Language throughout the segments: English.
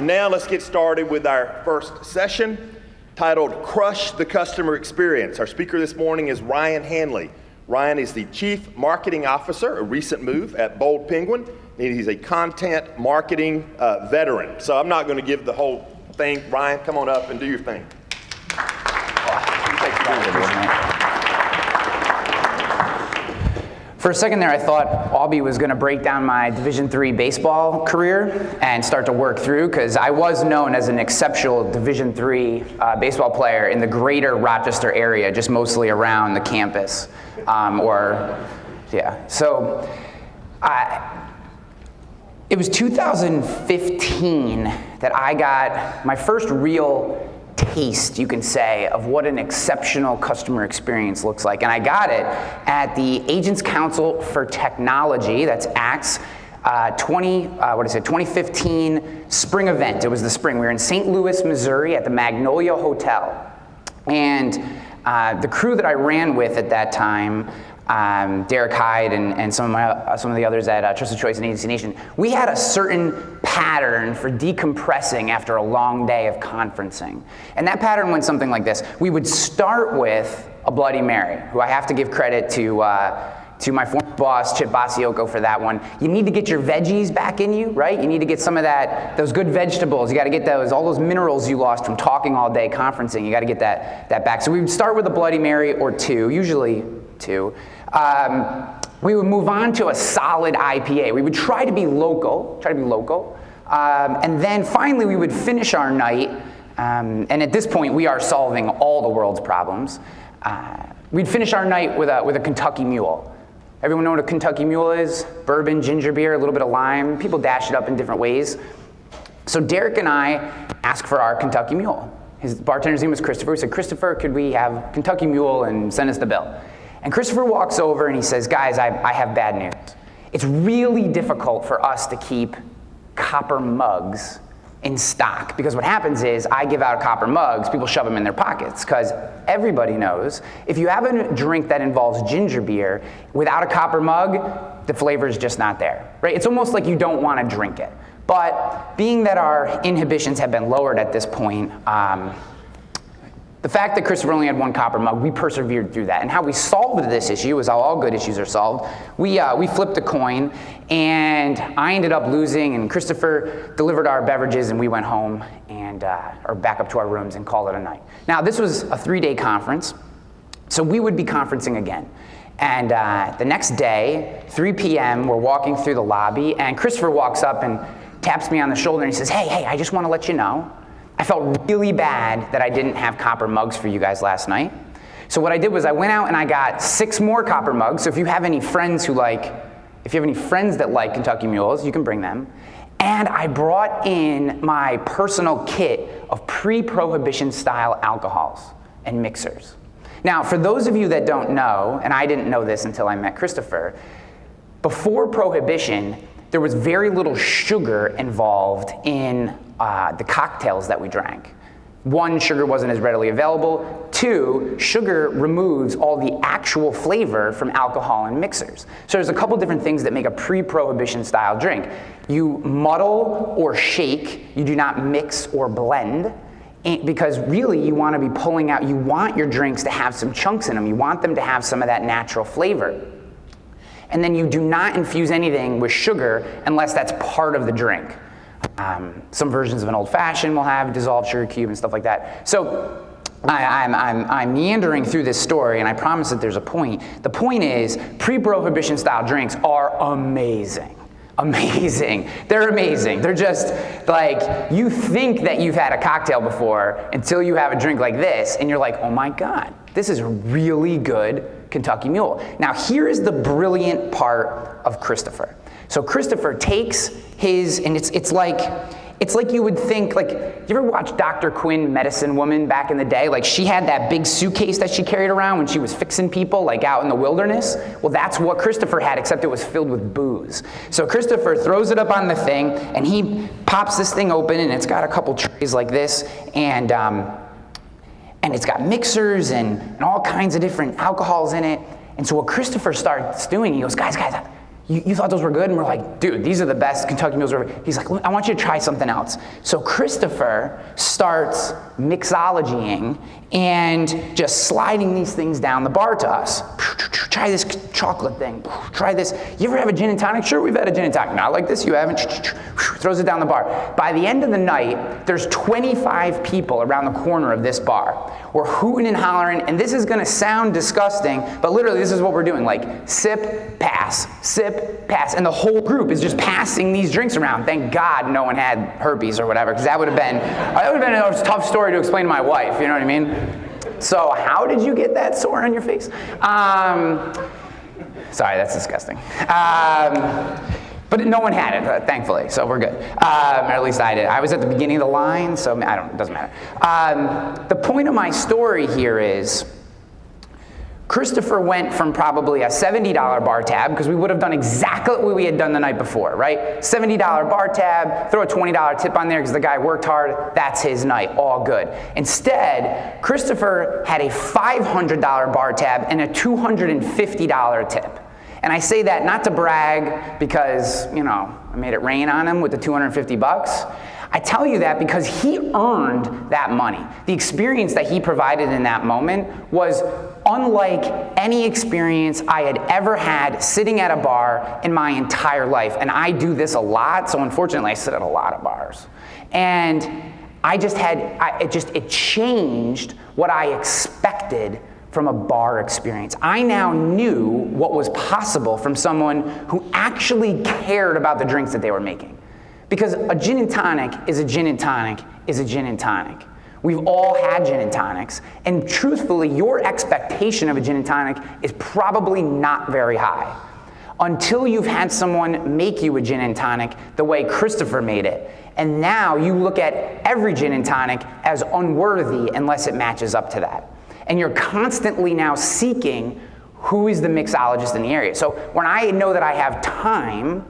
and now let's get started with our first session titled Crush the Customer Experience. Our speaker this morning is Ryan Hanley. Ryan is the Chief Marketing Officer, a recent move at Bold Penguin, and he's a content marketing veteran. So I'm not going to give the whole thing. Ryan, come on up and do your thing. For a second there, I thought Albie was going to break down my Division III baseball career and start to work through, because I was known as an exceptional Division III baseball player in the greater Rochester area, just mostly around the campus. So it was 2015 that I got my first real taste, you can say, of what an exceptional customer experience looks like. And I got it at the Agents Council for Technology, that's ACT's 2015 spring event. It was the spring. We were in St. Louis, Missouri at the Magnolia Hotel. And the crew that I ran with at that time, Derek Hyde and some of the others at Trusted Choice and Agency Nation, we had a certain pattern for decompressing after a long day of conferencing. And that pattern went something like this. We would start with a Bloody Mary, who I have to give credit to my former boss, Chip Basioko, for that one. You need to get your veggies back in you, right? You need to get some of those good vegetables. You got to get all those minerals you lost from talking all day conferencing. You got to get that back. So we would start with a Bloody Mary or two, usually two. We would move on to a solid IPA. We would try to be local. And then finally we would finish our night, and at this point we are solving all the world's problems. We'd finish our night with a Kentucky Mule. Everyone know what a Kentucky Mule is? Bourbon, ginger beer, a little bit of lime. People dash it up in different ways. So Derek and I asked for our Kentucky Mule. His bartender's name was Christopher. We said, Christopher, could we have Kentucky Mule and send us the bill? And Christopher walks over and he says, guys, I have bad news. It's really difficult for us to keep copper mugs in stock, because what happens is I give out copper mugs, people shove them in their pockets, because everybody knows if you have a drink that involves ginger beer without a copper mug, the flavor is just not there, right? It's almost like you don't want to drink it. But being that our inhibitions have been lowered at this point, the fact that Christopher only had one copper mug, we persevered through that. And how we solved this issue is how all good issues are solved. We flipped a coin, and I ended up losing, and Christopher delivered our beverages, and we went home or back up to our rooms and called it a night. Now, this was a 3-day conference, so we would be conferencing again. And the next day, 3 p.m., we're walking through the lobby, and Christopher walks up and taps me on the shoulder, and he says, hey, I just want to let you know, I felt really bad that I didn't have copper mugs for you guys last night. So what I did was I went out and I got 6 more copper mugs. So if you have any friends that like Kentucky Mules, you can bring them. And I brought in my personal kit of pre-prohibition style alcohols and mixers. Now, for those of you that don't know, and I didn't know this until I met Christopher, before Prohibition, there was very little sugar involved in the cocktails that we drank. 1, sugar wasn't as readily available. 2, sugar removes all the actual flavor from alcohol and mixers. So there's a couple different things that make a pre-prohibition style drink. You muddle or shake, you do not mix or blend, because really you want to be pulling out, you want your drinks to have some chunks in them. You want them to have some of that natural flavor. And then you do not infuse anything with sugar unless that's part of the drink. Some versions of an old-fashioned will have dissolved sugar cube and stuff like that. So I'm meandering through this story, and I promise that there's a point. The point is, pre-prohibition style drinks are amazing. Amazing. They're amazing. They're just like, you think that you've had a cocktail before until you have a drink like this, and you're like, oh my God, this is a really good Kentucky Mule. Now here is the brilliant part of Christopher. So Christopher takes his, and it's like you would think, like, you ever watch Dr. Quinn, Medicine Woman, back in the day? Like, she had that big suitcase that she carried around when she was fixing people, like, out in the wilderness. Well, that's what Christopher had, except it was filled with booze. So Christopher throws it up on the thing, and he pops this thing open, and it's got a couple trays like this, and it's got mixers and all kinds of different alcohols in it. And so what Christopher starts doing, he goes, guys, You thought those were good? And we're like, dude, these are the best Kentucky meals ever. He's like, I want you to try something else. So Christopher starts mixologying and just sliding these things down the bar to us. Try this chocolate thing. Try this. You ever have a gin and tonic? Sure, we've had a gin and tonic. Not like this, you haven't. Throws it down the bar. By the end of the night, there's 25 people around the corner of this bar. We're hooting and hollering, and this is gonna sound disgusting, but literally this is what we're doing. Like, sip, pass, sip, pass. And the whole group is just passing these drinks around. Thank God no one had herpes or whatever, because that would have been a tough story to explain to my wife, you know what I mean? So how did you get that sore on your face? Sorry, that's disgusting. But no one had it, thankfully, so we're good. Or at least I did. I was at the beginning of the line, so it doesn't matter. The point of my story here is, Christopher went from probably a $70 bar tab, because we would have done exactly what we had done the night before, right? $70 bar tab, throw a $20 tip on there because the guy worked hard, that's his night, all good. Instead, Christopher had a $500 bar tab and a $250 tip. And I say that not to brag because, you know, I made it rain on him with the 250 bucks. I tell you that because he earned that money. The experience that he provided in that moment was unlike any experience I had ever had sitting at a bar in my entire life. And I do this a lot, so unfortunately I sit at a lot of bars. And I just had, it changed what I expected from a bar experience. I now knew what was possible from someone who actually cared about the drinks that they were making. Because a gin and tonic is a gin and tonic is a gin and tonic. We've all had gin and tonics, and truthfully, your expectation of a gin and tonic is probably not very high until you've had someone make you a gin and tonic the way Christopher made it. And now you look at every gin and tonic as unworthy unless it matches up to that. And you're constantly now seeking who is the mixologist in the area. So when I know that I have time,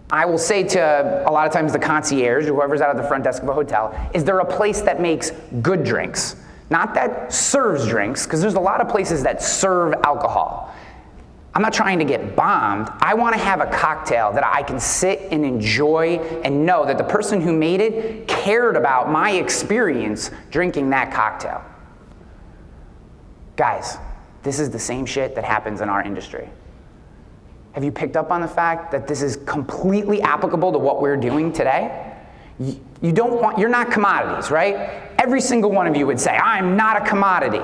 I will say to a lot of times the concierge, or whoever's out at the front desk of a hotel, is there a place that makes good drinks? Not that serves drinks, because there's a lot of places that serve alcohol. I'm not trying to get bombed. I want to have a cocktail that I can sit and enjoy and know that the person who made it cared about my experience drinking that cocktail. Guys, this is the same shit that happens in our industry. Have you picked up on the fact that this is completely applicable to what we're doing today? You're not commodities, right? Every single one of you would say, I'm not a commodity.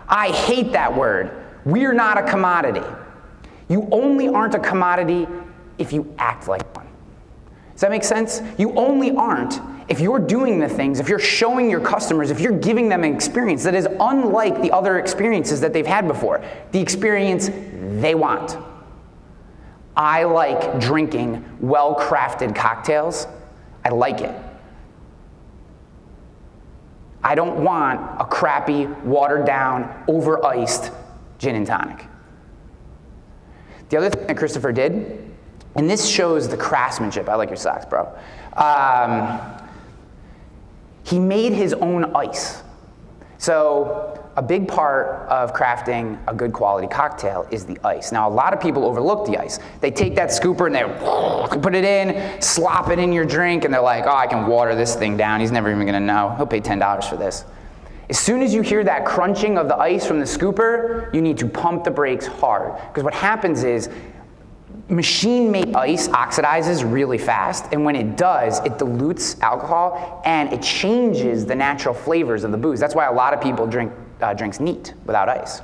I hate that word. We're not a commodity. You only aren't a commodity if you act like one. Does that make sense? You only aren't if you're doing the things, if you're showing your customers, if you're giving them an experience that is unlike the other experiences that they've had before, the experience they want. I like drinking well-crafted cocktails. I like it. I don't want a crappy, watered-down, over-iced gin and tonic. The other thing that Christopher did, and this shows the craftsmanship. I like your socks, bro. He made his own ice. So a big part of crafting a good quality cocktail is the ice. Now, a lot of people overlook the ice. They take that scooper and they put it in, slop it in your drink, and they're like, oh, I can water this thing down. He's never even gonna know. He'll pay $10 for this. As soon as you hear that crunching of the ice from the scooper, you need to pump the brakes hard. Because what happens is, machine-made ice oxidizes really fast, and when it does, it dilutes alcohol, and it changes the natural flavors of the booze. That's why a lot of people drink drinks neat without ice.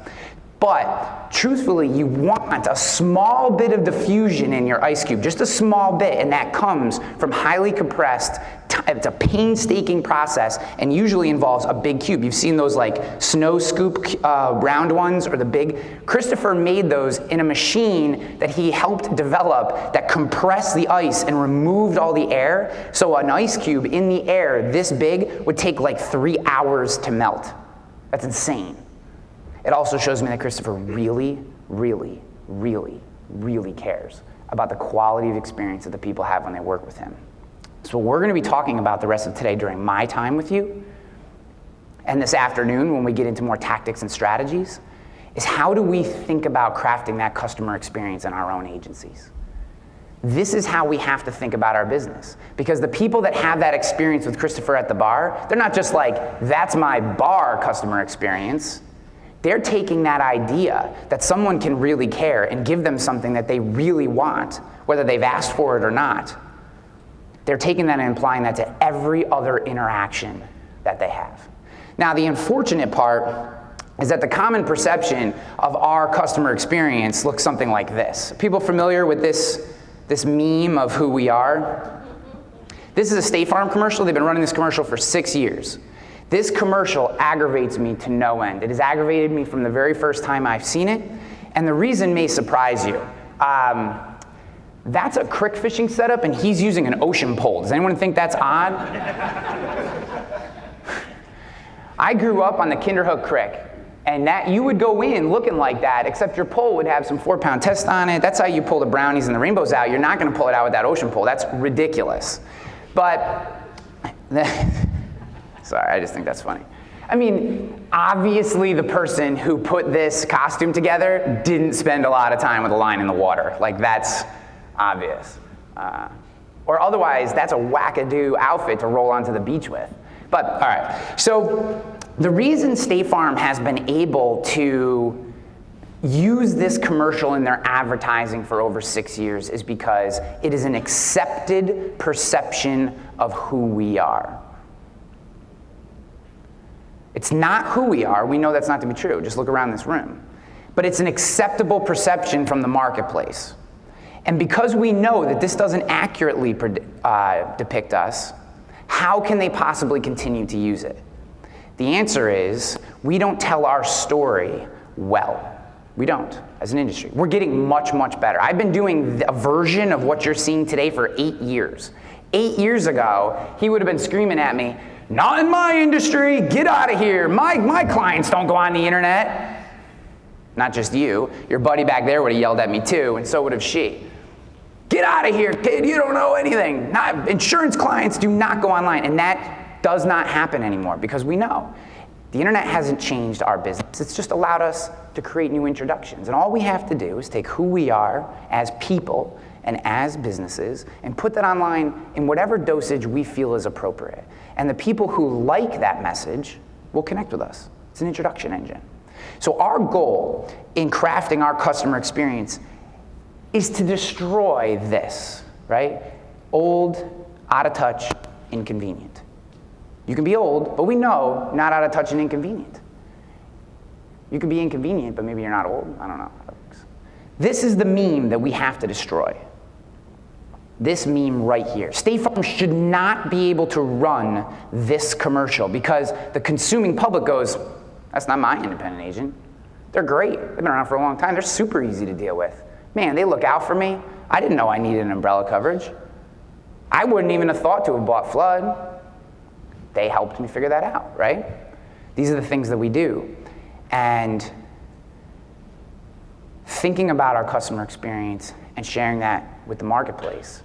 But truthfully, you want a small bit of diffusion in your ice cube, just a small bit, and that comes from highly compressed. It's a painstaking process and usually involves a big cube. You've seen those like snow scoop round ones or the big. Christopher made those in a machine that he helped develop that compressed the ice and removed all the air. So an ice cube in the air this big would take like 3 hours to melt. That's insane. It also shows me that Christopher really, really, really, really cares about the quality of experience that the people have when they work with him. So what we're going to be talking about the rest of today during my time with you, and this afternoon when we get into more tactics and strategies, is how do we think about crafting that customer experience in our own agencies? This is how we have to think about our business. Because the people that have that experience with Christopher at the bar, they're not just like, that's my bar customer experience. They're taking that idea that someone can really care and give them something that they really want, whether they've asked for it or not. They're taking that and applying that to every other interaction that they have. Now, the unfortunate part is that the common perception of our customer experience looks something like this. People familiar with this meme of who we are? This is a State Farm commercial. They've been running this commercial for 6 years. This commercial aggravates me to no end. It has aggravated me from the very first time I've seen it, and the reason may surprise you. That's a crick fishing setup, and he's using an ocean pole. Does anyone think that's odd? I grew up on the Kinderhook Creek, and that you would go in looking like that, except your pole would have some 4-pound test on it. That's how you pull the brownies and the rainbows out. You're not going to pull it out with that ocean pole. That's ridiculous. But, sorry, I just think that's funny. I mean, obviously the person who put this costume together didn't spend a lot of time with a line in the water. Like, that's obvious. Or otherwise, that's a wackadoo outfit to roll onto the beach with. But, all right, so the reason State Farm has been able to use this commercial in their advertising for over 6 years is because it is an accepted perception of who we are. It's not who we are. We know that's not to be true. Just look around this room. But it's an acceptable perception from the marketplace. And because we know that this doesn't accurately depict us, how can they possibly continue to use it? The answer is, we don't tell our story well. We don't, as an industry. We're getting much, much better. I've been doing a version of what you're seeing today for 8 years. 8 years ago, he would have been screaming at me, "Not in my industry, get out of here. My clients don't go on the internet." Not just you, your buddy back there would have yelled at me too, and so would have she. "Get out of here, kid, you don't know anything. Insurance clients do not go online," and that does not happen anymore because we know. The internet hasn't changed our business. It's just allowed us to create new introductions. And all we have to do is take who we are as people and as businesses and put that online in whatever dosage we feel is appropriate. And the people who like that message will connect with us. It's an introduction engine. So our goal in crafting our customer experience is to destroy this, right? Old, out of touch, inconvenient. You can be old, but we know not out of touch and inconvenient. You can be inconvenient, but maybe you're not old. I don't know how that works. This is the meme that we have to destroy. This meme right here. State Farm should not be able to run this commercial because the consuming public goes, "That's not my independent agent. They're great. They've been around for a long time. They're super easy to deal with. Man, they look out for me. I didn't know I needed an umbrella coverage. I wouldn't even have thought to have bought flood. They helped me figure that out," right? These are the things that we do. And thinking about our customer experience and sharing that with the marketplace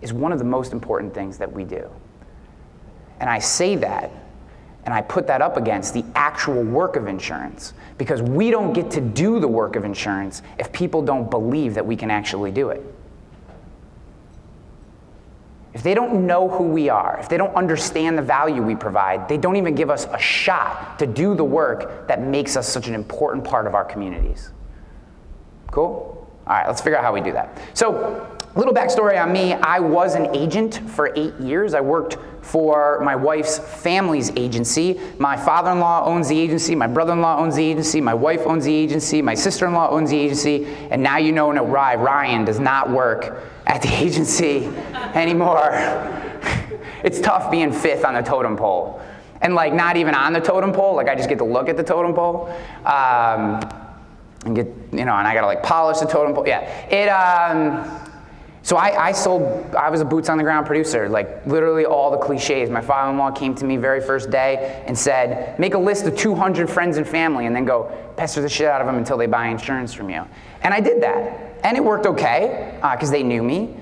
is one of the most important things that we do. And I say that, and I put that up against the actual work of insurance, because we don't get to do the work of insurance if people don't believe that we can actually do it. If they don't know who we are, if they don't understand the value we provide, they don't even give us a shot to do the work that makes us such an important part of our communities. Cool? All right, let's figure out how we do that. So, a little backstory on me. I was an agent for 8 years. I worked for my wife's family's agency. My father-in-law owns the agency, my brother-in-law owns the agency, my wife owns the agency, my sister-in-law owns the agency, and now you know why Ryan does not work at the agency anymore. It's tough being 5th on the totem pole. And like not even on the totem pole, like I just get to look at the totem pole. And get, and I gotta like polish the totem pole. Yeah, so I was a boots on the ground producer, like literally all the cliches. My father-in-law came to me very first day and said, "Make a list of 200 friends and family and then go pester the shit out of them until they buy insurance from you." And I did that. And it worked okay, because they knew me.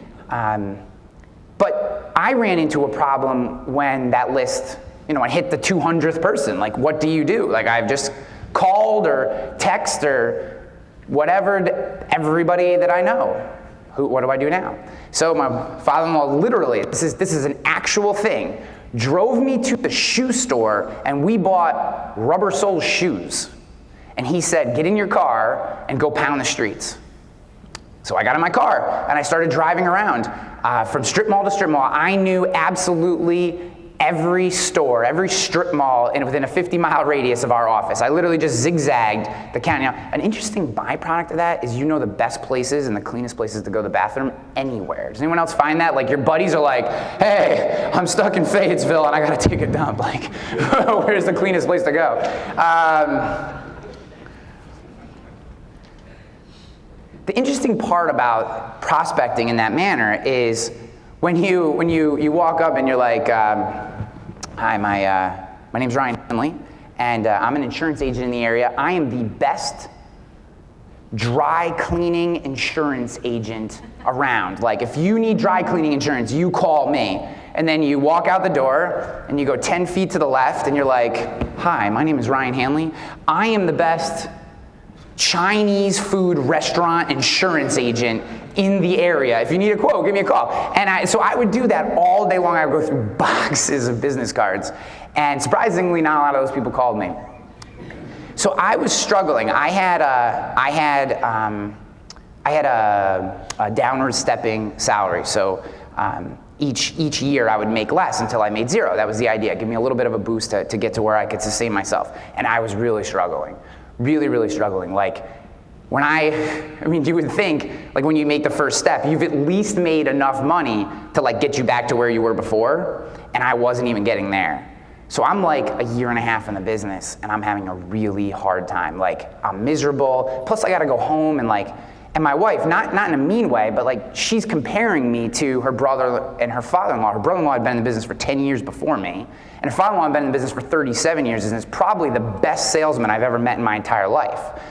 But I ran into a problem when that list, I hit the 200th person. Like, what do you do? Like, I've just called or texted or whatever everybody that I know. What do I do now? So my father-in-law literally, this is an actual thing, drove me to the shoe store and we bought rubber sole shoes. And he said, get in your car and go pound the streets. So I got in my car and I started driving around from strip mall to strip mall. I knew absolutely every store, every strip mall within a 50-mile radius of our office. I literally just zigzagged the county. Now, an interesting byproduct of that is you know the best places and the cleanest places to go to the bathroom anywhere. Does anyone else find that? Like your buddies are like, hey, I'm stuck in Fayetteville and I gotta take a dump. Like, where's the cleanest place to go? The interesting part about prospecting in that manner is when you walk up and you're like, hi, my name's Ryan Hanley, and I'm an insurance agent in the area. I am the best dry cleaning insurance agent around. Like if you need dry cleaning insurance, you call me. And then you walk out the door and you go 10 feet to the left and you're like, hi, my name is Ryan Hanley. I am the best Chinese food restaurant insurance agent in the area. If you need a quote, give me a call. And so I would do that all day long. I would go through boxes of business cards. And surprisingly, not a lot of those people called me. So I was struggling. I had a downward stepping salary. So each year I would make less until I made zero. That was the idea. Give me a little bit of a boost to get to where I could sustain myself. And I was really struggling. Really struggling. Like when you would think like when you make the first step, you've at least made enough money to like get you back to where you were before, and I wasn't even getting there. So I'm like a year and a half in the business and I'm having a really hard time. Like I'm miserable. Plus I gotta go home and my wife, not in a mean way, but like she's comparing me to her brother and her father-in-law. Her brother-in-law had been in the business for 10 years before me, and her father-in-law had been in the business for 37 years and is probably the best salesman I've ever met in my entire life.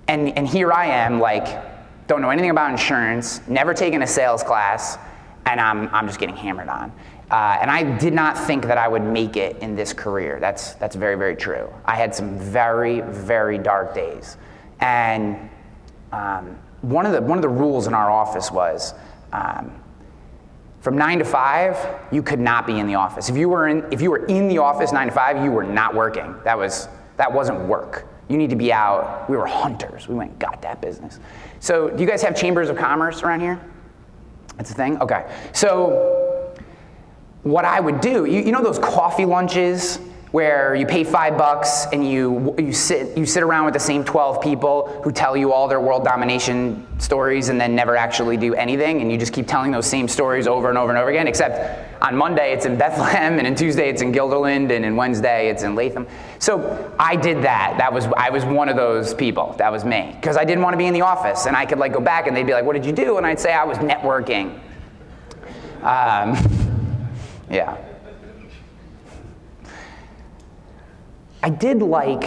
And here I am, like, don't know anything about insurance, never taken a sales class, and I'm just getting hammered on. And I did not think that I would make it in this career. That's very, very true. I had some very, very dark days. And one of the rules in our office was from 9 to 5, you could not be in the office. If you were in the office 9 to 5, you were not working. That wasn't work. You need to be out. We were hunters. We went and got that business. So do you guys have chambers of commerce around here? That's a thing? Okay. So what I would do, you know those coffee lunches where you pay $5 and you sit around with the same 12 people who tell you all their world domination stories and then never actually do anything, and you just keep telling those same stories over and over and over again, except on Monday it's in Bethlehem, and on Tuesday it's in Guilderland, and on Wednesday it's in Latham. So I did that. I was one of those people. That was me. Because I didn't want to be in the office, and I could like go back and they'd be like, what did you do? And I'd say I was networking. Yeah. I did one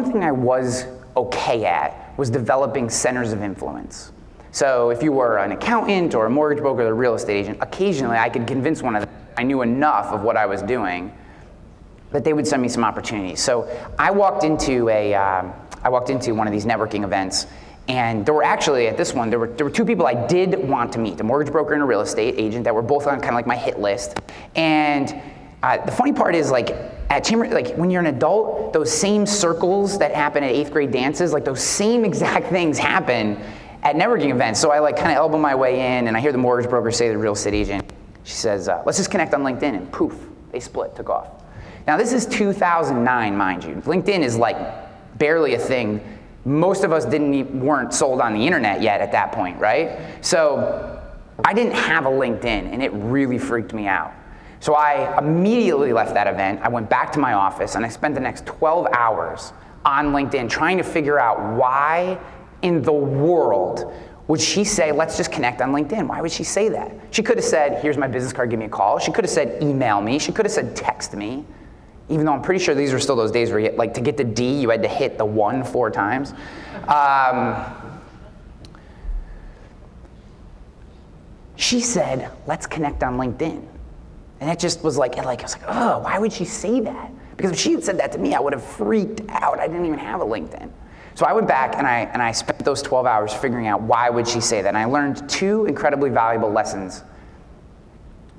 thing I was okay at was developing centers of influence. So if you were an accountant or a mortgage broker or a real estate agent, occasionally I could convince one of them I knew enough of what I was doing that they would send me some opportunities. So I walked into one of these networking events, and there were actually, at this one, there were two people I did want to meet, a mortgage broker and a real estate agent that were both on kind of like my hit list. And the funny part is at chamber, when you're an adult, those same circles that happen at 8th grade dances, those same exact things happen at networking events. So I kind of elbow my way in, and I hear the mortgage broker say to the real estate agent, she says, let's just connect on LinkedIn, and poof, they split, took off. Now this is 2009, mind you. LinkedIn is barely a thing. Most of us weren't sold on the internet yet at that point, right? So I didn't have a LinkedIn, and it really freaked me out. So I immediately left that event. I went back to my office, and I spent the next 12 hours on LinkedIn trying to figure out why in the world would she say, let's just connect on LinkedIn? Why would she say that? She could have said, here's my business card, give me a call. She could have said, email me. She could have said, text me. Even though I'm pretty sure these were still those days where to get the D, you had to hit the 1 4 times. She said, let's connect on LinkedIn. And it just was I was like, oh, why would she say that? Because if she had said that to me, I would have freaked out. I didn't even have a LinkedIn. So I went back and I spent those 12 hours figuring out why would she say that. And I learned 2 incredibly valuable lessons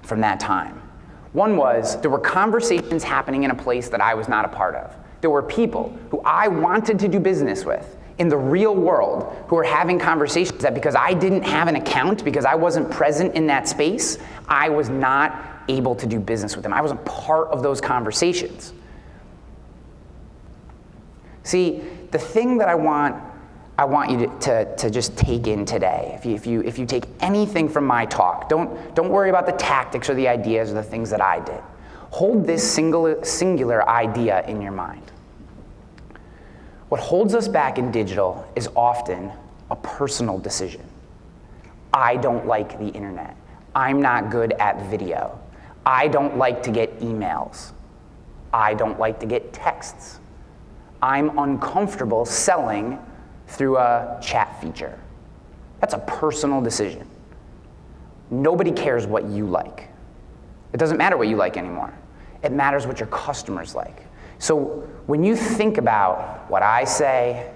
from that time. One was there were conversations happening in a place that I was not a part of. There were people who I wanted to do business with in the real world who were having conversations that because I didn't have an account, because I wasn't present in that space, I was not able to do business with them. I wasn't part of those conversations. See, the thing that I want you to just take in today, if you take anything from my talk, don't worry about the tactics or the ideas or the things that I did. Hold this singular idea in your mind. What holds us back in digital is often a personal decision. I don't like the internet. I'm not good at video. I don't like to get emails. I don't like to get texts. I'm uncomfortable selling through a chat feature. That's a personal decision. Nobody cares what you like. It doesn't matter what you like anymore. It matters what your customers like. So when you think about what I say,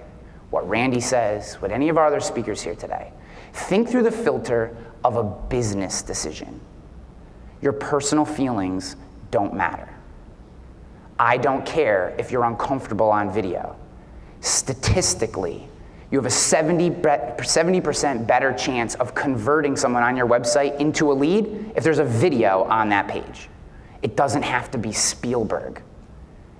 what Randy says, what any of our other speakers here today, think through the filter of a business decision. Your personal feelings don't matter. I don't care if you're uncomfortable on video. Statistically, you have a 70% better chance of converting someone on your website into a lead if there's a video on that page. It doesn't have to be Spielberg.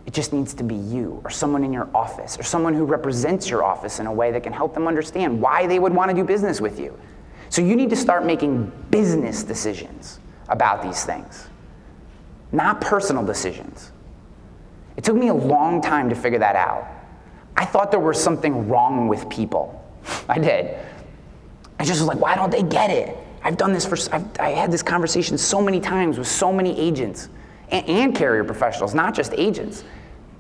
It just needs to be you or someone in your office or someone who represents your office in a way that can help them understand why they would want to do business with you. So you need to start making business decisions about these things, not personal decisions. It took me a long time to figure that out. I thought there was something wrong with people. I did. I just was like, why don't they get it? I've done this I had this conversation so many times with so many agents and carrier professionals, not just agents.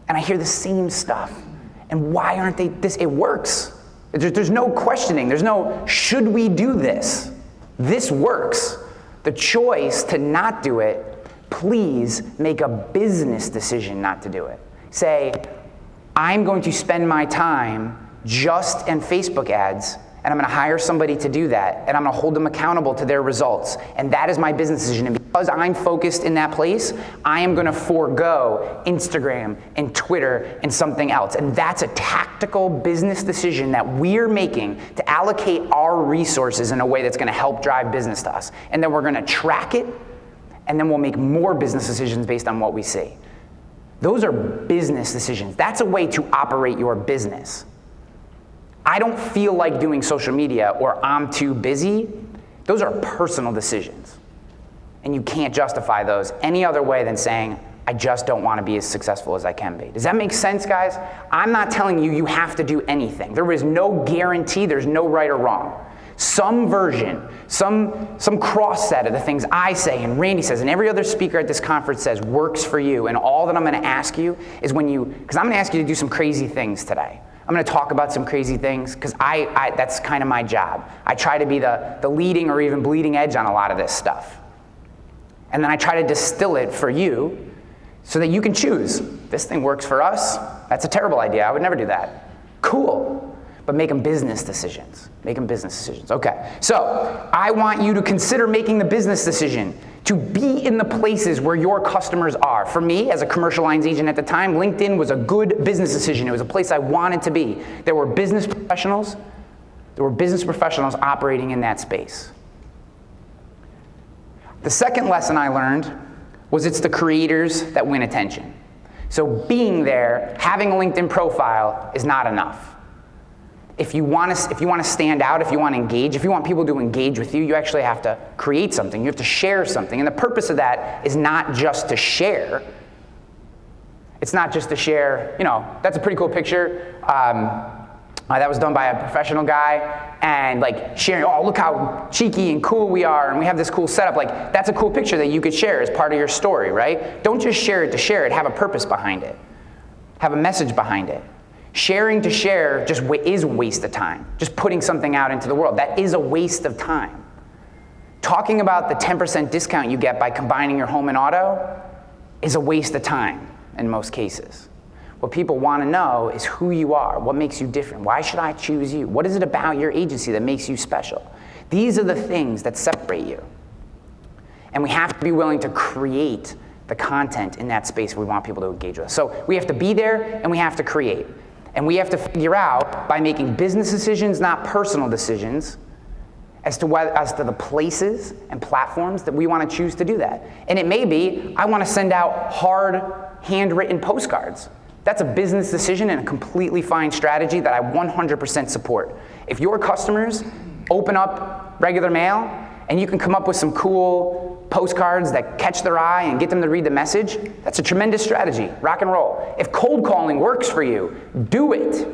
And I hear the same stuff. And why aren't they this? It works. There's no questioning. There's no, should we do this? This works. The choice to not do it, please make a business decision not to do it. Say, I'm going to spend my time just in Facebook ads, and I'm going to hire somebody to do that, and I'm going to hold them accountable to their results. And that is my business decision. And because I'm focused in that place, I am going to forego Instagram and Twitter and something else. And that's a tactical business decision that we're making to allocate our resources in a way that's going to help drive business to us. And then we're going to track it, and then we'll make more business decisions based on what we see. Those are business decisions. That's a way to operate your business. I don't feel like doing social media or I'm too busy. Those are personal decisions. And you can't justify those any other way than saying, I just don't want to be as successful as I can be. Does that make sense, guys? I'm not telling you you have to do anything. There is no guarantee, there's no right or wrong. Some version, some cross set of the things I say and Randy says and every other speaker at this conference says works for you. And all that I'm going to ask you is because I'm going to ask you to do some crazy things today. I'm going to talk about some crazy things because that's kind of my job. I try to be the leading or even bleeding edge on a lot of this stuff. And then I try to distill it for you so that you can choose. This thing works for us. That's a terrible idea. I would never do that. Cool. But make them business decisions. Make them business decisions. Okay. So I want you to consider making the business decision to be in the places where your customers are. For me, as a commercial lines agent at the time, LinkedIn was a good business decision. It was a place I wanted to be. There were business professionals. There were business professionals operating in that space. The second lesson I learned was it's the creators that win attention. So being there, having a LinkedIn profile is not enough. If you want to stand out, if you want to engage, if you want people to engage with you, you actually have to create something. You have to share something. And the purpose of that is not just to share. It's not just to share, that's a pretty cool picture. That was done by a professional guy. And like sharing, oh, look how cheeky and cool we are. And we have this cool setup. Like, that's a cool picture that you could share as part of your story, right? Don't just share it to share it. Have a purpose behind it. Have a message behind it. Sharing to share just is a waste of time. Just putting something out into the world. That is a waste of time. Talking about the 10% discount you get by combining your home and auto is a waste of time. in most cases. What people want to know is who you are, what makes you different, why should I choose you, what is it about your agency that makes you special? These are the things that separate you. And we have to be willing to create the content in that space we want people to engage with. So we have to be there and we have to create. And we have to figure out, by making business decisions, not personal decisions, as to the places and platforms that we want to choose to do that. And it may be, I want to send out hard, handwritten postcards. That's a business decision and a completely fine strategy that I 100% support. If your customers open up regular mail and you can come up with some cool postcards that catch their eye and get them to read the message, that's a tremendous strategy. Rock and roll. If cold calling works for you, do it.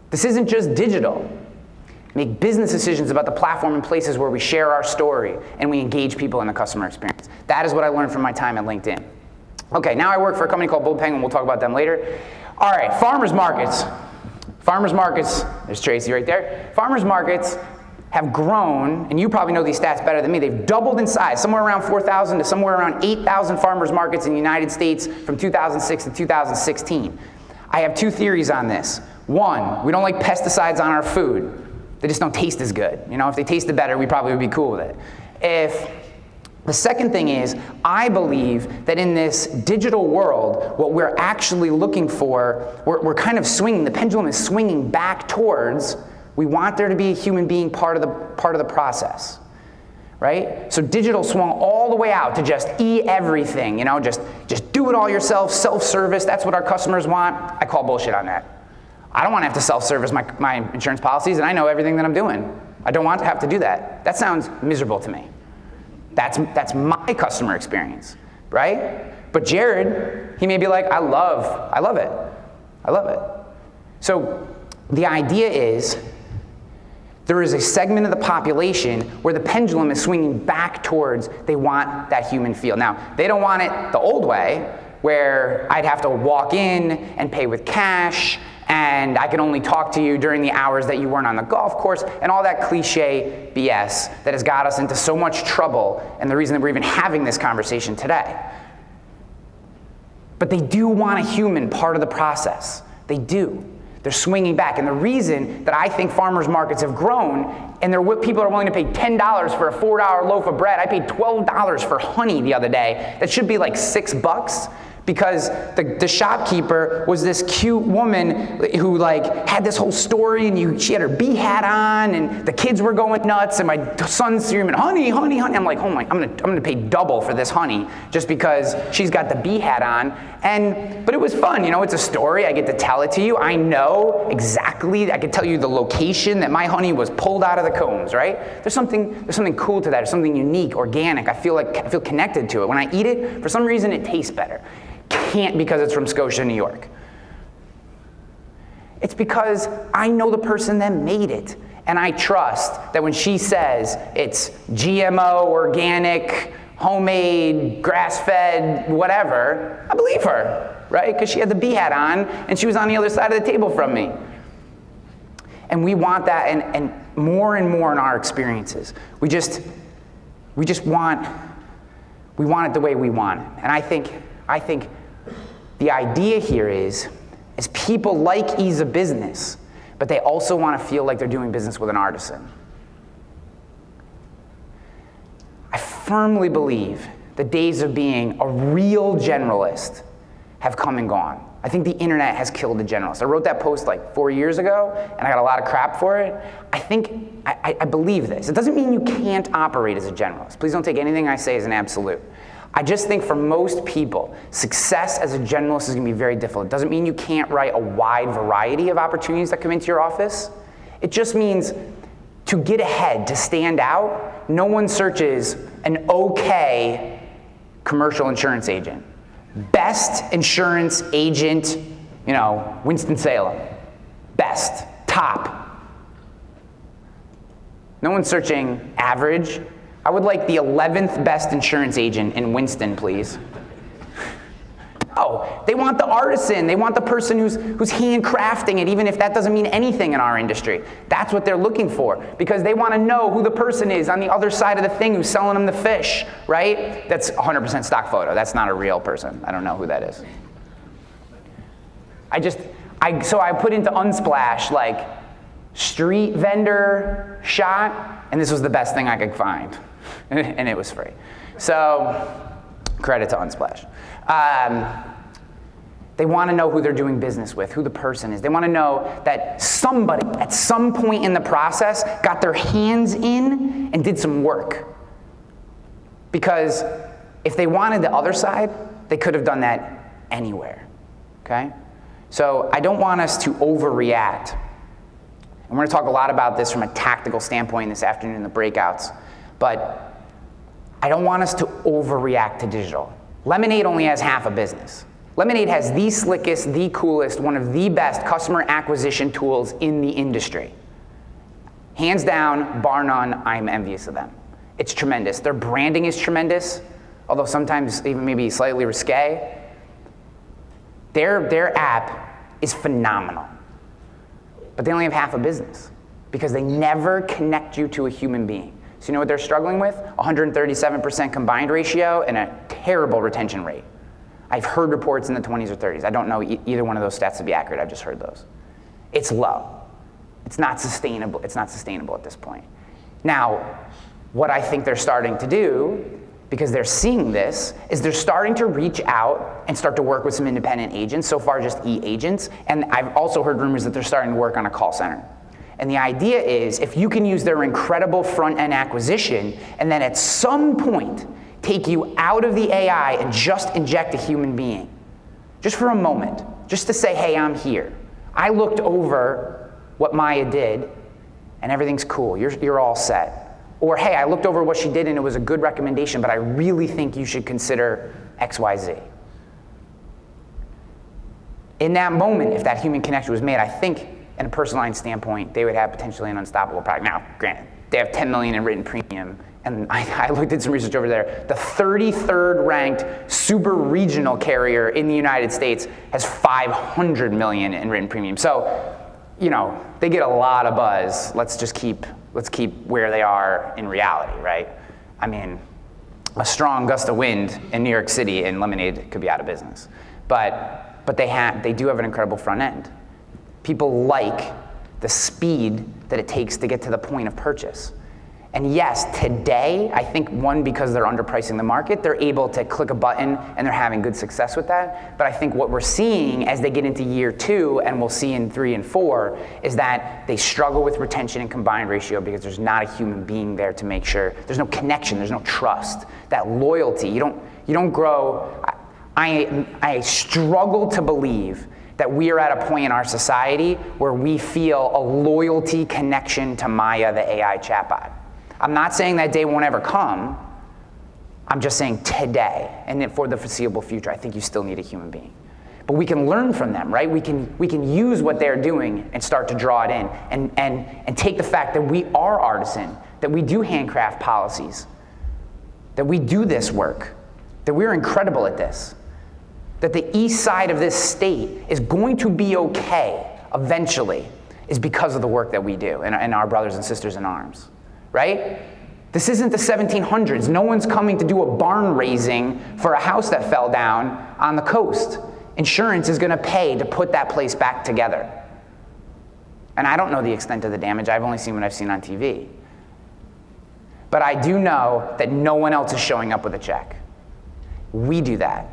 This isn't just digital. Make business decisions about the platform and places where we share our story and we engage people in the customer experience. That is what I learned from my time at LinkedIn. Okay, now I work for a company called Bull Penguin. We'll talk about them later. All right, farmers markets. Farmers markets, there's Tracy right there. Farmers markets have grown, and you probably know these stats better than me, they've doubled in size, somewhere around 4,000 to somewhere around 8,000 farmers markets in the United States from 2006 to 2016. I have two theories on this. One, we don't like pesticides on our food. They just don't taste as good. You know, if they tasted better, we probably would be cool with it. The second thing is, I believe that in this digital world, what we're actually looking for, we're kind of swinging, the pendulum is swinging back towards, we want there to be a human being part of the process, right? So digital swung all the way out to just everything, you know, just do it all yourself, self-service, that's what our customers want. I call bullshit on that. I don't want to have to self-service my insurance policies, and I know everything that I'm doing. I don't want to have to do that. That sounds miserable to me. That's my customer experience, right? But Jared, he may be like, I love it. So the idea is, there is a segment of the population where the pendulum is swinging back towards they want that human feel. Now, they don't want it the old way, where I'd have to walk in and pay with cash, and I can only talk to you during the hours that you weren't on the golf course, and all that cliche BS that has got us into so much trouble, and the reason that we're even having this conversation today. But they do want a human part of the process. They do. They're swinging back. And the reason that I think farmers markets have grown, and people are willing to pay $10 for a $4 loaf of bread. I paid $12 for honey the other day. That should be like $6, because the shopkeeper was this cute woman who like had this whole story, and she had her bee hat on, and the kids were going nuts, and my son's screaming, honey, honey, honey. I'm like, oh my, I'm gonna pay double for this honey just because she's got the bee hat on. But it was fun, you know, it's a story, I get to tell it to you. I know exactly, I can tell you the location that my honey was pulled out of the combs, right? There's something cool to that, there's something unique, organic. I feel connected to it. When I eat it, for some reason it tastes better. Can't because it's from Scotia, New York. It's because I know the person that made it, and I trust that when she says it's GMO, organic, homemade, grass-fed, whatever, I believe her, right? Because she had the bee hat on, and she was on the other side of the table from me. And we want that, and more and more in our experiences. We just want it the way we want it. And I think the idea here is people like ease of business, but they also want to feel like they're doing business with an artisan. I firmly believe the days of being a real generalist have come and gone. I think the internet has killed the generalist. I wrote that post like 4 years ago, and I got a lot of crap for it. I believe this. It doesn't mean you can't operate as a generalist. Please don't take anything I say as an absolute. I just think for most people, success as a generalist is going to be very difficult. It doesn't mean you can't write a wide variety of opportunities that come into your office. It just means to get ahead, to stand out, no one searches an okay commercial insurance agent. Best insurance agent, you know, Winston-Salem. Best, top. No one's searching average. I would like the 11th best insurance agent in Winston, please. Oh, They want the artisan. They want the person who's handcrafting it, even if that doesn't mean anything in our industry. That's what they're looking for, because they want to know who the person is on the other side of the thing who's selling them the fish, right? That's 100% stock photo. That's not a real person. I don't know who that is. So I put into Unsplash, like, street vendor shot, and this was the best thing I could find. And it was free. So, credit to Unsplash. They want to know who they're doing business with, who the person is. They want to know that somebody at some point in the process got their hands in and did some work. Because if they wanted the other side, they could have done that anywhere, okay? So I don't want us to overreact. And we're going to talk a lot about this from a tactical standpoint this afternoon in the breakouts. But I don't want us to overreact to digital. Lemonade only has half a business. Lemonade has the slickest, the coolest, one of the best customer acquisition tools in the industry. Hands down, bar none, I'm envious of them. It's tremendous. Their branding is tremendous, although sometimes even maybe slightly risque. Their app is phenomenal. But they only have half a business because they never connect you to a human being. So you know what they're struggling with? 137% combined ratio and a terrible retention rate. I've heard reports in the 20s or 30s. I don't know either one of those stats to be accurate. I've just heard those. It's low. It's not sustainable. It's not sustainable at this point. Now, what I think they're starting to do, because they're seeing this, is they're starting to reach out and start to work with some independent agents, so far just e-agents, and I've also heard rumors that they're starting to work on a call center. And the idea is, if you can use their incredible front-end acquisition and then at some point take you out of the AI and just inject a human being, just for a moment, just to say, hey, I'm here. I looked over what Maya did and everything's cool, you're all set. Or hey, I looked over what she did and it was a good recommendation, but I really think you should consider XYZ. In that moment, if that human connection was made, I think in a personal line standpoint, they would have potentially an unstoppable product. Now, granted, they have 10 million in written premium, and I looked at some research over there. The 33rd ranked super regional carrier in the United States has 500 million in written premium. So, you know, they get a lot of buzz. Let's keep where they are in reality, right? I mean, a strong gust of wind in New York City and Lemonade could be out of business. But they do have an incredible front end. People like the speed that it takes to get to the point of purchase. And yes, today, I think because they're underpricing the market, they're able to click a button and they're having good success with that. But I think what we're seeing as they get into year 2, and we'll see in 3 and 4, is that they struggle with retention and combined ratio because there's not a human being there to make sure. There's no connection, there's no trust. That loyalty, you don't grow. I struggle to believe that we are at a point in our society where we feel a loyalty connection to Maya, the AI chatbot. I'm not saying that day won't ever come. I'm just saying today, and then for the foreseeable future, I think you still need a human being. But we can learn from them, right? We can use what they're doing and start to draw it in, and take the fact that we are artisan, that we do handcraft policies, that we do this work, that we're incredible at this, that the east side of this state is going to be okay eventually, is because of the work that we do and our brothers and sisters in arms. Right? This isn't the 1700s. No one's coming to do a barn raising for a house that fell down on the coast. Insurance is going to pay to put that place back together. And I don't know the extent of the damage. I've only seen what I've seen on TV. But I do know that no one else is showing up with a check. We do that.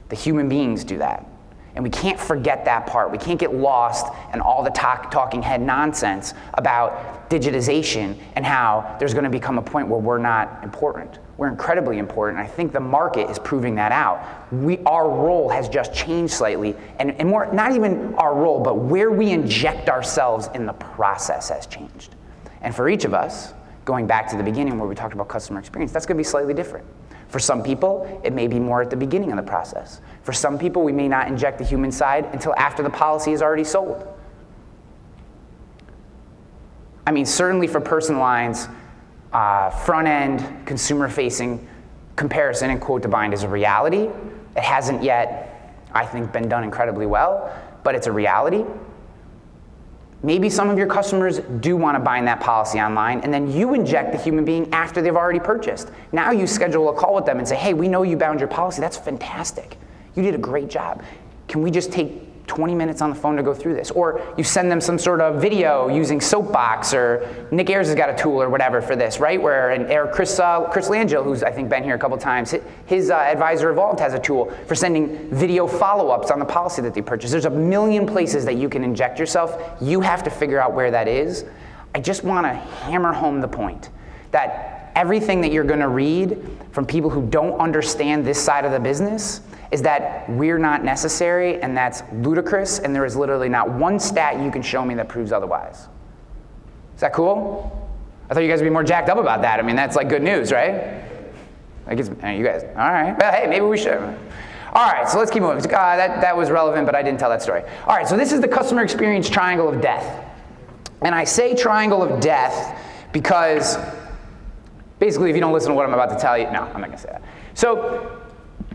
The human beings do that. And we can't forget that part. We can't get lost in all the talking head nonsense about digitization and how there's going to become a point where we're not important. We're incredibly important. I think the market is proving that out. Our role has just changed slightly, and more, not even our role, but where we inject ourselves in the process has changed. And for each of us, going back to the beginning where we talked about customer experience, that's going to be slightly different. For some people, it may be more at the beginning of the process. For some people, we may not inject the human side until after the policy is already sold. I mean, certainly for personal lines, front-end, consumer-facing comparison and quote to bind is a reality. It hasn't yet I think, been done incredibly well, but it's a reality. Maybe some of your customers do want to bind that policy online, and then you inject the human being after they've already purchased. Now you schedule a call with them and say, hey, we know you bound your policy. That's fantastic. You did a great job. Can we just take 20 minutes on the phone to go through this? Or you send them some sort of video using Soapbox, or Nick Ayers has got a tool or whatever for this, right? Or Chris Langell, who's I think been here a couple times, his Advisor Evolved has a tool for sending video follow-ups on the policy that they purchased. There's a million places that you can inject yourself. You have to figure out where that is. I just want to hammer home the point that everything that you're going to read from people who don't understand this side of the business is that we're not necessary, and that's ludicrous, and there is literally not one stat you can show me that proves otherwise. Is that cool? I thought you guys would be more jacked up about that. I mean, that's like good news, right? Like you guys, all right. Well, hey, maybe we should. All right, so let's keep moving. That was relevant, but I didn't tell that story. All right, so this is the customer experience triangle of death. And I say triangle of death because basically if you don't listen to what I'm about to tell you, no, I'm not going to say that. So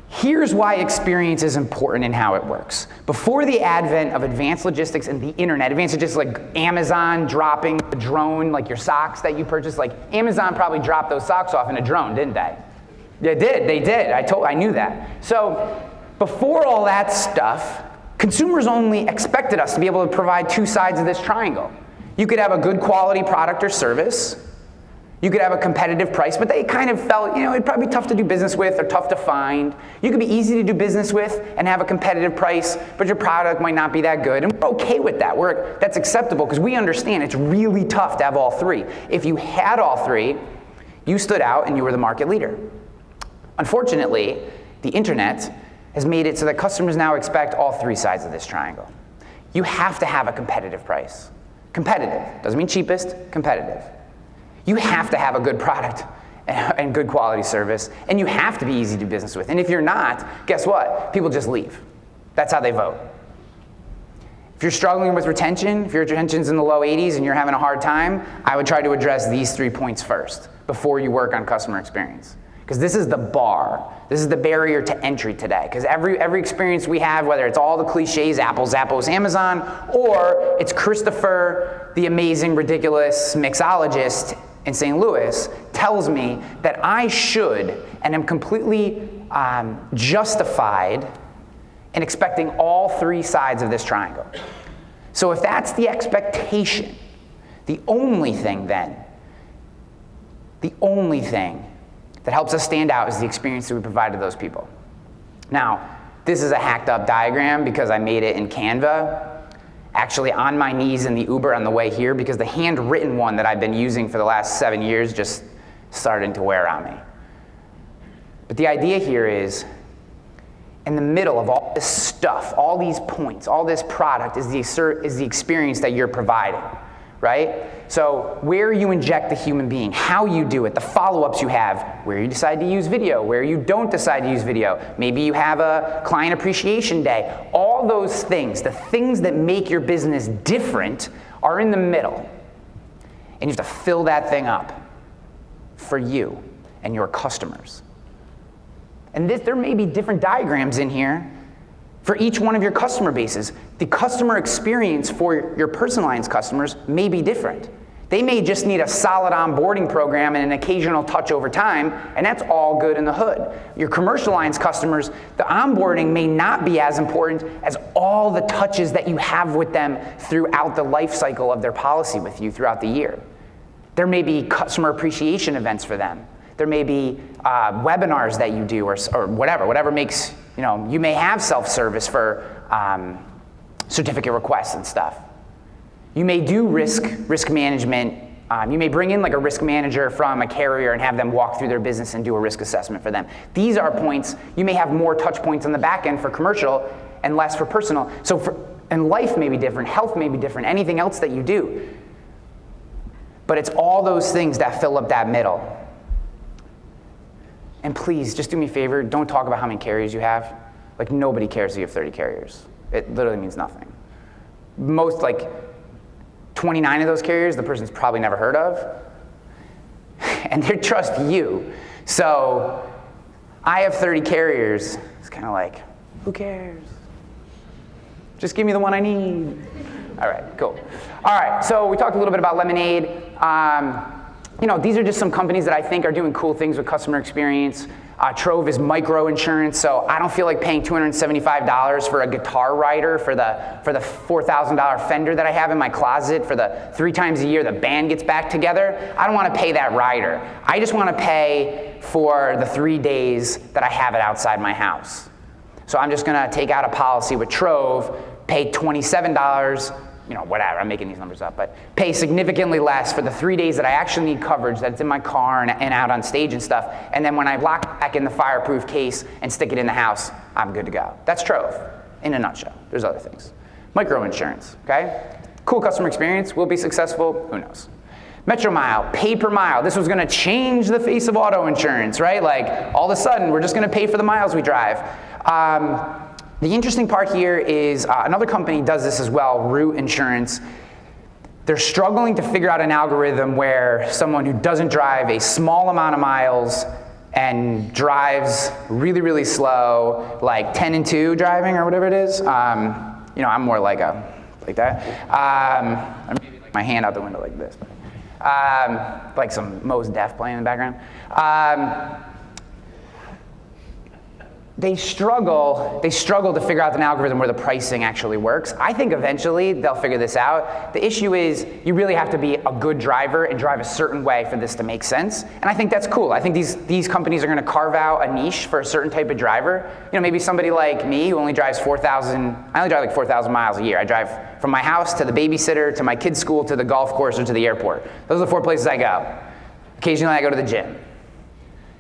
here's why experience is important and how it works. Before the advent of advanced logistics and the internet, advanced logistics like Amazon dropping a drone, like your socks that you purchased, like Amazon probably dropped those socks off in a drone, didn't they? They did. I knew that. So before all that stuff, consumers only expected us to be able to provide two sides of this triangle. You could have a good quality product or service. You could have a competitive price, but they kind of felt, it'd probably be tough to do business with or tough to find. You could be easy to do business with and have a competitive price, but your product might not be that good. And we're okay with that. That's acceptable because we understand it's really tough to have all three. If you had all three, you stood out and you were the market leader. Unfortunately, the internet has made it so that customers now expect all three sides of this triangle. You have to have a competitive price. Competitive doesn't mean cheapest, competitive. You have to have a good product and good quality service, and you have to be easy to do business with. And if you're not, guess what? People just leave. That's how they vote. If you're struggling with retention, if your retention's in the low 80s and you're having a hard time, I would try to address these 3 points first before you work on customer experience. Because this is the bar. This is the barrier to entry today. Because every experience we have, whether it's all the cliches, Apple, Zappos, Amazon, or it's Christopher, the amazing, ridiculous mixologist in St. Louis, tells me that I should and am completely justified in expecting all three sides of this triangle. So if that's the expectation, the only thing that helps us stand out is the experience that we provide to those people. Now, this is a hacked up diagram because I made it in Canva, actually on my knees in the Uber on the way here because the handwritten one that I've been using for the last 7 years just started to wear on me. But the idea here is, in the middle of all this stuff, all these points, all this product is the experience that you're providing, right? So where you inject the human being, how you do it, the follow-ups you have, where you decide to use video, where you don't decide to use video. Maybe you have a client appreciation day. All those things, the things that make your business different, are in the middle. And you have to fill that thing up for you and your customers. And there may be different diagrams in here for each one of your customer bases. The customer experience for your personal lines customers may be different. They may just need a solid onboarding program and an occasional touch over time, and that's all good in the hood. Your commercial lines customers, the onboarding may not be as important as all the touches that you have with them throughout the life cycle of their policy with you throughout the year. There may be customer appreciation events for them. There may be webinars that you do or whatever makes, you may have self-service for certificate requests and stuff. You may do risk management. You may bring in like a risk manager from a carrier and have them walk through their business and do a risk assessment for them. These are points. You may have more touch points on the back end for commercial and less for personal. And life may be different, health may be different, anything else that you do. But it's all those things that fill up that middle. And please, just do me a favor, don't talk about how many carriers you have. Like, nobody cares if you have 30 carriers. It literally means nothing. Most, 29 of those carriers, the person's probably never heard of. And they trust you. So, I have 30 carriers. It's kind of like, who cares? Just give me the one I need. All right, cool. All right, so we talked a little bit about Lemonade. These are just some companies that I think are doing cool things with customer experience. TROV is microinsurance, so I don't feel like paying $275 for a guitar rider for the $4,000 Fender that I have in my closet for the 3 times a year the band gets back together. I don't want to pay that rider. I just want to pay for the 3 days that I have it outside my house. So I'm just going to take out a policy with TROV, pay $27, whatever, I'm making these numbers up, but pay significantly less for the 3 days that I actually need coverage, that's in my car and out on stage and stuff, and then when I lock it back in the fireproof case and stick it in the house, I'm good to go. That's TROV, in a nutshell. There's other things. Microinsurance, okay? Cool customer experience, will be successful, who knows? METROMILE, pay per mile. This was gonna change the face of auto insurance, right? Like, all of a sudden, we're just gonna pay for the miles we drive. The interesting part here is another company does this as well, Root Insurance. They're struggling to figure out an algorithm where someone who doesn't drive a small amount of miles and drives really, really slow, like 10 and 2 driving or whatever it is. I'm more like that. Or maybe like my hand out the window like this. Like some Mos Def playing in the background. They struggle to figure out an algorithm where the pricing actually works. I think eventually they'll figure this out. The issue is you really have to be a good driver and drive a certain way for this to make sense. And I think that's cool. I think these companies are going to carve out a niche for a certain type of driver. Maybe somebody like me who only drives 4,000, I only drive like 4,000 miles a year. I drive from my house to the babysitter, to my kid's school, to the golf course, or to the airport. Those are the 4 places I go. Occasionally I go to the gym.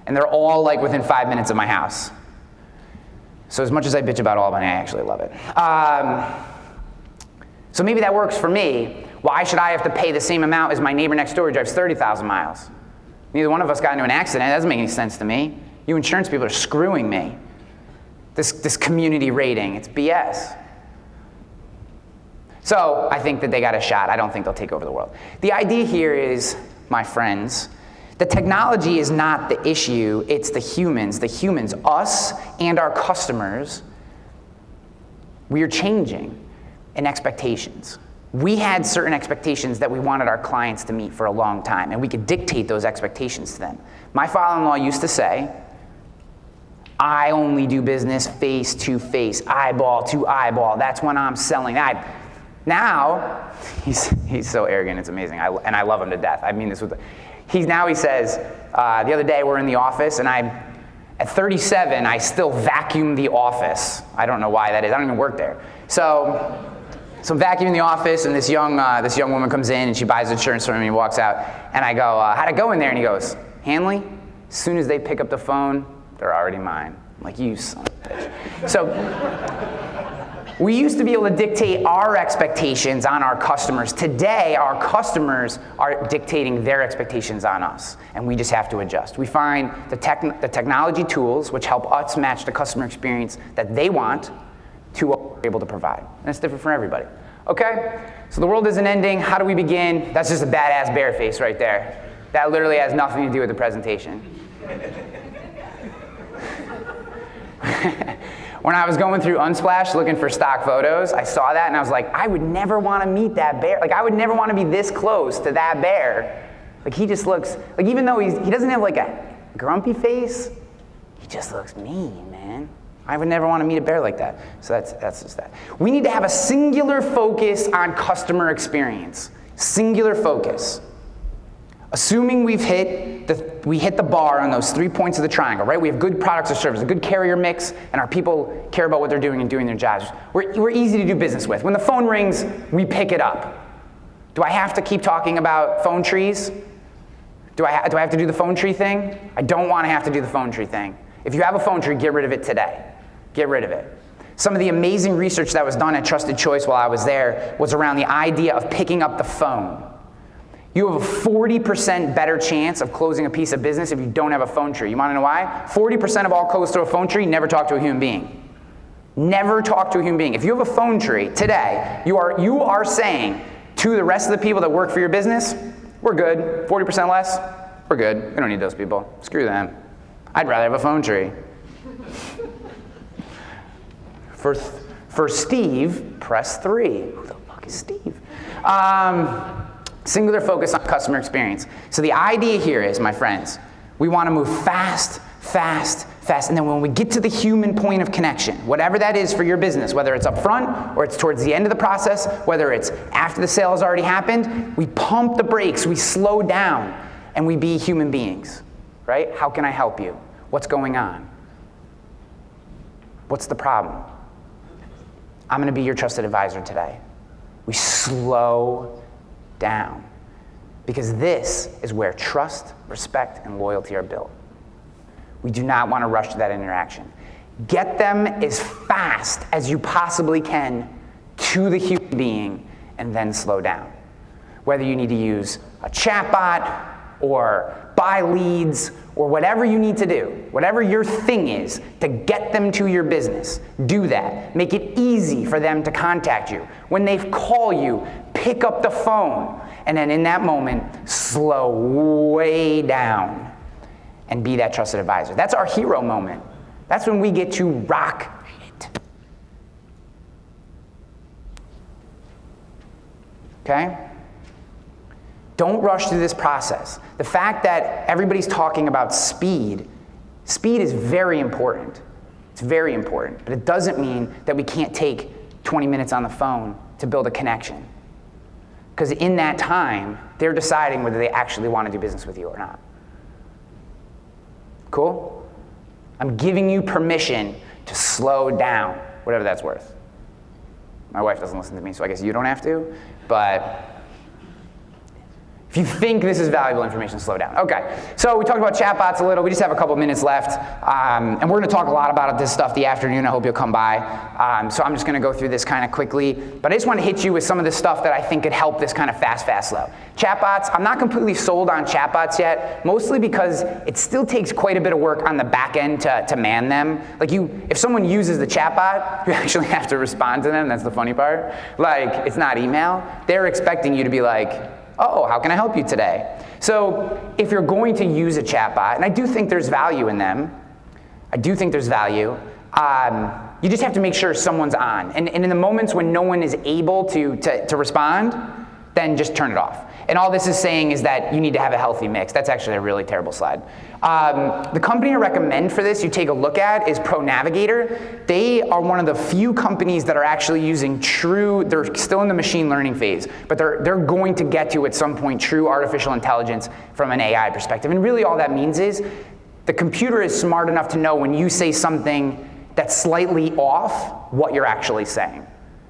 And they're all like within 5 minutes of my house. So as much as I bitch about Albany, I actually love it. So maybe that works for me. Why should I have to pay the same amount as my neighbor next door who drives 30,000 miles? Neither one of us got into an accident. That doesn't make any sense to me. You insurance people are screwing me. This community rating, it's BS. So I think that they got a shot. I don't think they'll take over the world. The idea here is, my friends, the technology is not the issue, it's the humans, us and our customers. We are changing in expectations. We had certain expectations that we wanted our clients to meet for a long time, and we could dictate those expectations to them. My father-in-law used to say, I only do business face to face, eyeball to eyeball. That's when I'm selling. Now, he's so arrogant, it's amazing, and I love him to death. I mean this with he says, the other day we're in the office, and at 37, I still vacuum the office. I don't know why that is. I don't even work there. So I'm vacuuming the office, and this young woman comes in, and she buys insurance from me and walks out. And I go, how'd it go in there? And he goes, Hanley, as soon as they pick up the phone, they're already mine. I'm like, you son of a bitch. So we used to be able to dictate our expectations on our customers. Today, our customers are dictating their expectations on us, and we just have to adjust. We find the technology tools which help us match the customer experience that they want to what we're able to provide. And it's different for everybody. Okay? So the world isn't ending. How do we begin? That's just a badass bear face right there. That literally has nothing to do with the presentation. When I was going through Unsplash looking for stock photos, I saw that and I was like, I would never want to meet that bear. Like, I would never want to be this close to that bear. Like, he just looks, like, even though he doesn't have like a grumpy face, he just looks mean, man. I would never want to meet a bear like that. So that's just that. We need to have a singular focus on customer experience. Singular focus. Assuming we hit the bar on those 3 points of the triangle, right? We have good products or services, a good carrier mix, and our people care about what they're doing and doing their jobs. We're easy to do business with. When the phone rings, we pick it up. Do I have to keep talking about phone trees? Do I have to do the phone tree thing? I don't want to have to do the phone tree thing. If you have a phone tree, get rid of it today. Get rid of it. Some of the amazing research that was done at Trusted Choice while I was there was around the idea of picking up the phone. You have a 40% better chance of closing a piece of business if you don't have a phone tree. You want to know why? 40% of all calls through a phone tree never talk to a human being. Never talk to a human being. If you have a phone tree today, you are saying to the rest of the people that work for your business, we're good. 40% less, we're good. We don't need those people. Screw them. I'd rather have a phone tree. For Steve, press 3. Who the fuck is Steve? Singular focus on customer experience. So the idea here is, my friends, we want to move fast, fast, fast, and then when we get to the human point of connection, whatever that is for your business, whether it's up front or it's towards the end of the process, whether it's after the sale has already happened, we pump the brakes, we slow down, and we be human beings, right? How can I help you? What's going on? What's the problem? I'm going to be your trusted advisor today. We slow down, because this is where trust, respect, and loyalty are built. We do not want to rush to that interaction. Get them as fast as you possibly can to the human being, and then slow down. Whether you need to use a chatbot or buy leads or whatever you need to do, whatever your thing is to get them to your business, do that. Make it easy for them to contact you. When they call you, pick up the phone, and then in that moment, slow way down and be that trusted advisor. That's our hero moment. That's when we get to rock it. Okay? Don't rush through this process. The fact that everybody's talking about speed is very important. It's very important, but it doesn't mean that we can't take 20 minutes on the phone to build a connection. Because in that time, they're deciding whether they actually want to do business with you or not. Cool? I'm giving you permission to slow down, whatever that's worth. My wife doesn't listen to me, so I guess you don't have to, but if you think this is valuable information, slow down. Okay, so we talked about chatbots a little. We just have a couple minutes left, and we're going to talk a lot about this stuff the afternoon. I hope you'll come by. So I'm just going to go through this kind of quickly, but I just want to hit you with some of the stuff that I think could help this kind of fast, slow. Chatbots, I'm not completely sold on chatbots yet, mostly because it still takes quite a bit of work on the back end to man them. Like if someone uses the chatbot, you actually have to respond to them. That's the funny part. Like, it's not email. They're expecting you to be like, oh, how can I help you today? So if you're going to use a chatbot, and I do think there's value in them, you just have to make sure someone's on. And in the moments when no one is able to respond, then just turn it off. And all this is saying is that you need to have a healthy mix. That's actually a really terrible slide. The company I recommend for this you take a look at is ProNavigator. They are one of the few companies that are actually using they're still in the machine learning phase, but they're going to get to at some point true artificial intelligence from an AI perspective. And really all that means is the computer is smart enough to know when you say something that's slightly off what you're actually saying.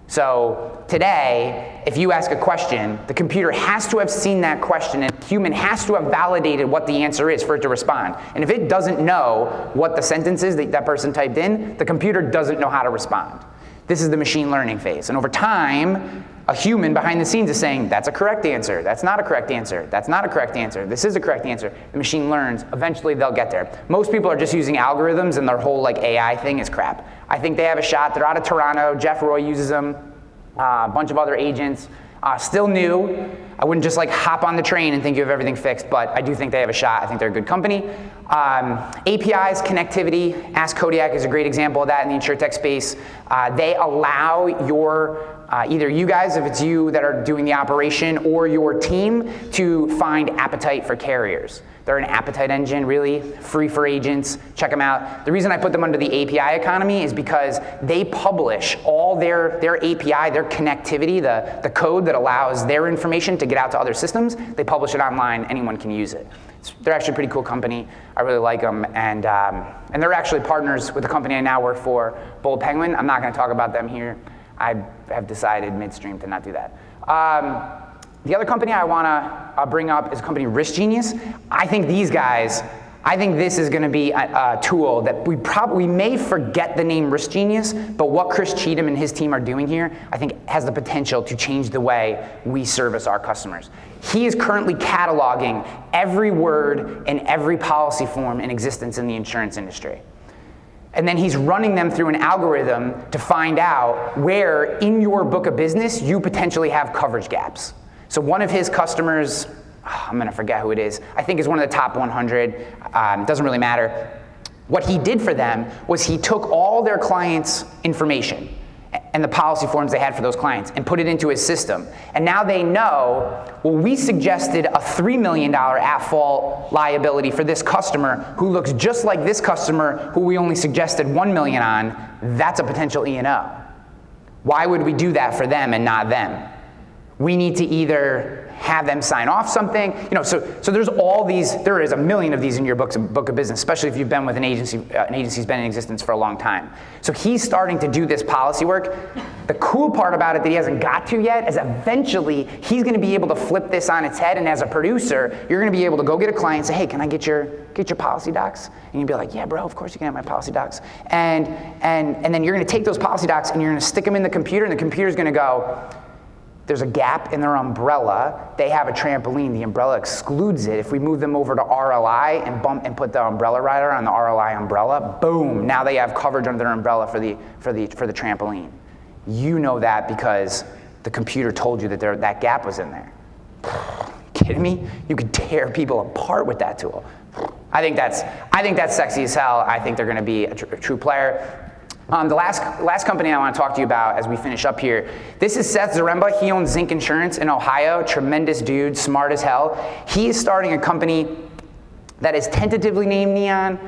So today, if you ask a question, the computer has to have seen that question and the human has to have validated what the answer is for it to respond. And if it doesn't know what the sentence is that person typed in, the computer doesn't know how to respond. This is the machine learning phase. And over time, a human behind the scenes is saying, that's a correct answer, that's not a correct answer, that's not a correct answer, this is a correct answer. The machine learns, eventually they'll get there. Most people are just using algorithms and their whole like AI thing is crap. I think they have a shot. They're out of Toronto. Jeff Roy uses them. A bunch of other agents. Still new. I wouldn't just like hop on the train and think you have everything fixed, but I do think they have a shot. I think they're a good company. APIs, connectivity. Ask Kodiak is a great example of that in the insurtech space. They allow either you guys, if it's you that are doing the operation, or your team to find appetite for carriers. They're an appetite engine, really, free for agents. Check them out. The reason I put them under the API economy is because they publish all their API, their connectivity, the code that allows their information to get out to other systems. They publish it online. Anyone can use it. They're actually a pretty cool company. I really like them. And they're actually partners with the company I now work for, Bold Penguin. I'm not going to talk about them here. I have decided midstream to not do that. The other company I want to bring up is a company, Risk Genius. I think this is going to be a tool that we may forget the name Risk Genius, but what Chris Cheatham and his team are doing here, I think has the potential to change the way we service our customers. He is currently cataloging every word and every policy form in existence in the insurance industry. And then he's running them through an algorithm to find out where in your book of business you potentially have coverage gaps. So one of his customers, I'm going to forget who it is, I think is one of the top 100, doesn't really matter. What he did for them was he took all their clients' information, and the policy forms they had for those clients and put it into his system. And now they know, well, we suggested a $3 million at-fault liability for this customer who looks just like this customer who we only suggested $1 million on. That's a potential E&O. Why would we do that for them and not them? We need to either have them sign off something, so there's all these, there is a million of these in your book of business, especially if you've been with an agency's been in existence for a long time. So he's starting to do this policy work. The cool part about it that he hasn't got to yet is eventually he's gonna be able to flip this on its head, and as a producer, you're gonna be able to go get a client and say, hey, can I get your policy docs? And you'd be like, yeah, bro, of course you can have my policy docs. And then you're gonna take those policy docs and you're gonna stick them in the computer, and the computer's gonna go, there's a gap in their umbrella. They have a trampoline. The umbrella excludes it. If we move them over to RLI and put the umbrella rider on the RLI umbrella, boom, now they have coverage under their umbrella for the trampoline. You know that because the computer told you that that gap was in there. Kidding me? You could tear people apart with that tool. I think that's sexy as hell. I think they're going to be a true player. The last company I want to talk to you about as we finish up here, this is Seth Zaremba. He owns Zinc Insurance in Ohio. Tremendous dude, smart as hell. He is starting a company that is tentatively named Neon.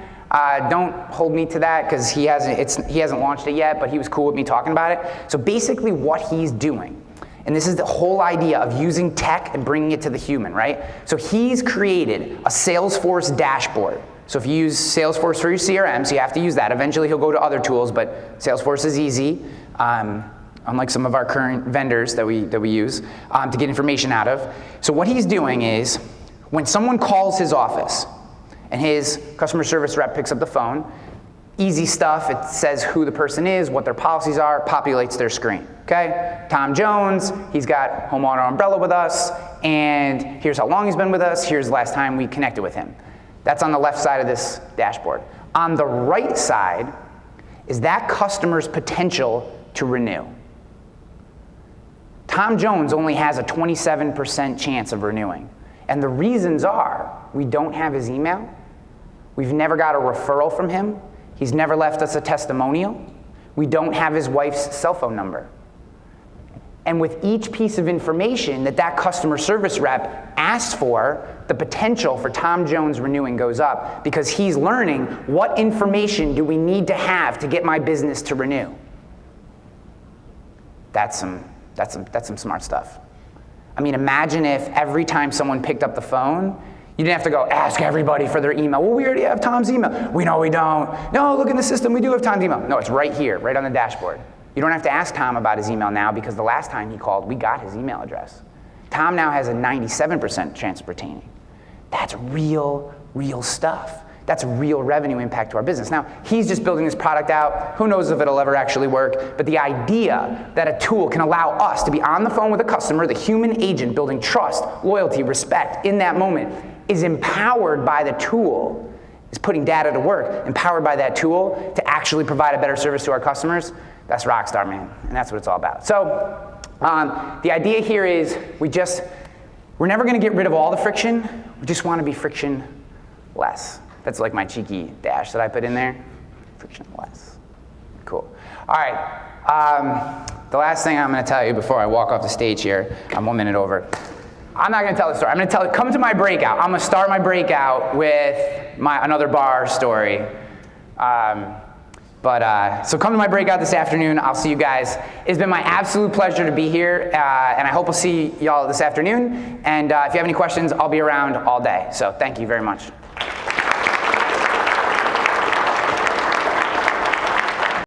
Don't hold me to that because he hasn't launched it yet, but he was cool with me talking about it. So basically what he's doing, and this is the whole idea of using tech and bringing it to the human, right? So he's created a Salesforce dashboard. So if you use Salesforce for your CRM, so you have to use that. Eventually he'll go to other tools, but Salesforce is easy, unlike some of our current vendors that we use to get information out of. So what he's doing is, when someone calls his office and his customer service rep picks up the phone, easy stuff, it says who the person is, what their policies are, populates their screen, okay? Tom Jones, he's got homeowner umbrella with us, and here's how long he's been with us, here's the last time we connected with him. That's on the left side of this dashboard. On the right side is that customer's potential to renew. Tom Jones only has a 27% chance of renewing. And the reasons are, we don't have his email, we've never got a referral from him, he's never left us a testimonial, we don't have his wife's cell phone number. And with each piece of information that customer service rep asks for, the potential for Tom Jones renewing goes up because he's learning what information do we need to have to get my business to renew. That's some smart stuff. I mean, imagine if every time someone picked up the phone, you didn't have to go ask everybody for their email. Well, we already have Tom's email. We know we don't. No, look in the system, we do have Tom's email. No, it's right here, right on the dashboard. You don't have to ask Tom about his email now because the last time he called, we got his email address. Tom now has a 97% chance of retaining. That's real stuff. That's real revenue impact to our business. Now, he's just building this product out. Who knows if it'll ever actually work, but the idea that a tool can allow us to be on the phone with a customer, the human agent building trust, loyalty, respect in that moment, is empowered by the tool, is putting data to work, empowered by that tool to actually provide a better service to our customers. That's Rockstar, man, and that's what it's all about. So the idea here is we're never gonna get rid of all the friction, we just wanna be frictionless. That's like my cheeky dash that I put in there, frictionless. Cool. All right, the last thing I'm gonna tell you before I walk off the stage here, I'm 1 minute over. I'm not gonna tell the story, I'm gonna come to my breakout. I'm gonna start my breakout with another bar story. So come to my breakout this afternoon. I'll see you guys. It's been my absolute pleasure to be here, and I hope we'll see y'all this afternoon. And if you have any questions, I'll be around all day. So thank you very much.